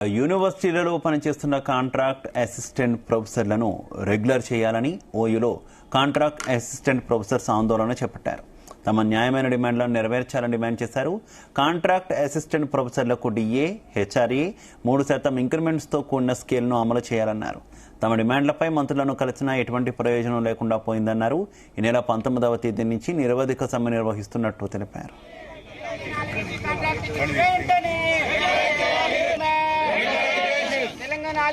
యూనివర్సిటీలలో పనిచేస్తున్న contract assistant ప్రొఫెసర్లను regular చేయాలని ఓయూలో contract assistant professors ఆందోళన చేపట్టారు. తమ న్యాయమైన డిమాండ్లను నెరవేర్చాలని డిమాండ్ చేశారు. కాంట్రాక్ట్ అసిస్టెంట్ ప్రొఫెసర్లకు డిఏ, హెచ్ఆర్ఏ 3% ఇంక్రిమెంట్స్తో కూడిన స్కేల్ను అమలు చేయాలన్నారు. తమ డిమాండ్లపై మంత్రులను కలిసినా ఎటువంటి ప్రయోజనం లేకుండా పోయిందన్నారు. ఈ నెల 19వ తేదీ నుంచి నిరవధిక సమ్మె నిర్వహిస్తున్నట్టు తెలిపారు.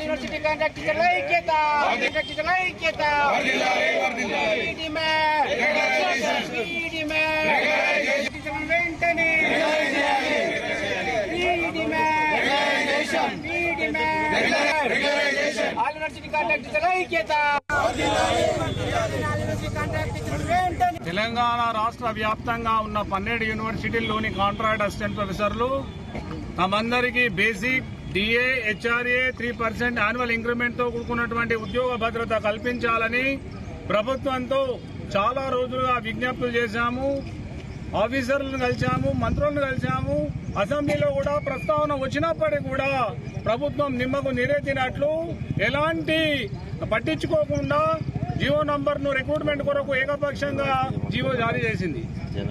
యూనివర్సిటీ కాంట్రాక్ట్ టీచర్ల ఐక్యత, టీచర్ల ఐక్యత. వెంటనే యూనివర్సిటీ కాంట్రాక్ట్ టీచర్ల ఐక్యత. తెలంగాణ రాష్ట్ర వ్యాప్తంగా ఉన్న 12 యూనివర్సిటీల్లోని కాంట్రాక్ట్ అసిస్టెంట్ ప్రొఫెసర్లు తమందరికీ basic DA, HRA 3% annual increment తో కూడుకున్నటువంటి ఉద్యోగ భద్రత కల్పించాలని ప్రభుత్వంతో చాలా రోజులుగా విజ్ఞప్తులు చేశాము. ఆఫీసర్లను కలిశాము, మంత్రులను కలిశాము. అసెంబ్లీలో కూడా ప్రస్తావన వచ్చినప్పటికీ కూడా ప్రభుత్వం నిమ్మకు నీరెత్తినట్లు ఎలాంటి పట్టించుకోకుండా జీవో నంబర్ను రిక్రూట్మెంట్ కొరకు ఏకపక్షంగా జీవో జారీ చేసింది.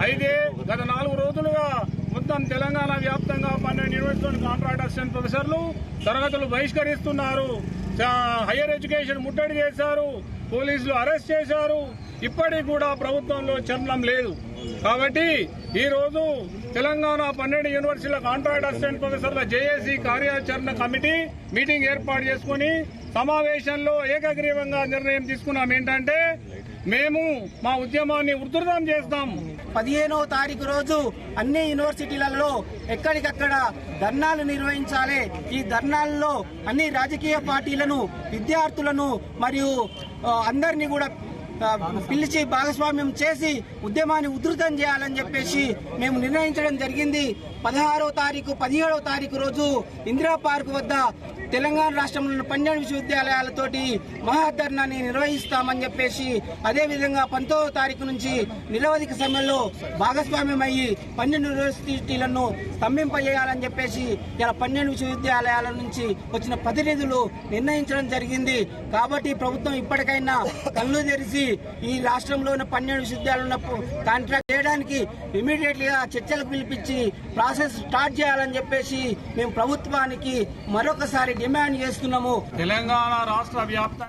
అయితే గత 4 రోజులుగా మొత్తం తెలంగాణ వ్యాప్తంగా 12 యూనివర్సిటీలోని కాంట్రాక్ట్ అసిస్టెంట్ ప్రొఫెసర్లు తరగతులు బహిష్కరిస్తున్నారు. హైయర్ ఎడ్యుకేషన్ ముట్టడి చేశారు, పోలీసులు అరెస్ట్ చేశారు. ఇప్పటికి కూడా ప్రభుత్వంలో చలనం లేదు. కాబట్టి ఈ రోజు తెలంగాణ 12 యూనివర్సిటీల కాంట్రాక్ట్ అసిస్టెంట్ ప్రొఫెసర్ల జేఏసీ కార్యాచరణ కమిటీ మీటింగ్ ఏర్పాటు చేసుకుని సమావేశంలో ఏకగ్రీవంగా నిర్ణయం తీసుకున్నాం. ఏంటంటే మేము మా ఉద్యమాన్ని ఉధృతం చేస్తాం. 15వ తారీఖు రోజు అన్ని యూనివర్సిటీలలో ఎక్కడికక్కడ ధర్నాలు నిర్వహించాలి. ఈ ధర్నాల్లో అన్ని రాజకీయ పార్టీలను, విద్యార్థులను మరియు అందరినీ కూడా పిలిచి భాగస్వామ్యం చేసి ఉద్యమాన్ని ఉధృతం చేయాలని చెప్పేసి మేము నిర్ణయించడం జరిగింది. 16వ తారీఖు 17వ తారీఖు రోజు ఇందిరా పార్క్ వద్ద తెలంగాణ రాష్ట్రంలోని 12 విశ్వవిద్యాలయాలతోటి మహాధర్నాన్ని నిర్వహిస్తామని చెప్పేసి, అదేవిధంగా 19వ తారీఖు నుంచి నిరవధిక సమ్మెలో భాగస్వామ్యం అయ్యి 12 యూనివర్సిటీలను స్తంభింపజేయాలని చెప్పేసి ఇలా 12 విశ్వవిద్యాలయాల నుంచి వచ్చిన ప్రతినిధులు నిర్ణయించడం జరిగింది. కాబట్టి ప్రభుత్వం ఇప్పటికైనా కళ్ళు తెరిచి ఈ రాష్ట్రంలోని 12 విశ్వవిద్యాలయాలను కాంట్రాక్ట్ చేయడానికి ఇమీడియట్ గా చర్చలకు పిలిపించి ప్రాసెస్ స్టార్ట్ చేయాలని చెప్పేసి మేము ప్రభుత్వానికి మరొకసారి డిమాండ్ చేస్తున్నాము. తెలంగాణ రాష్ట్ర వ్యాప్తంగా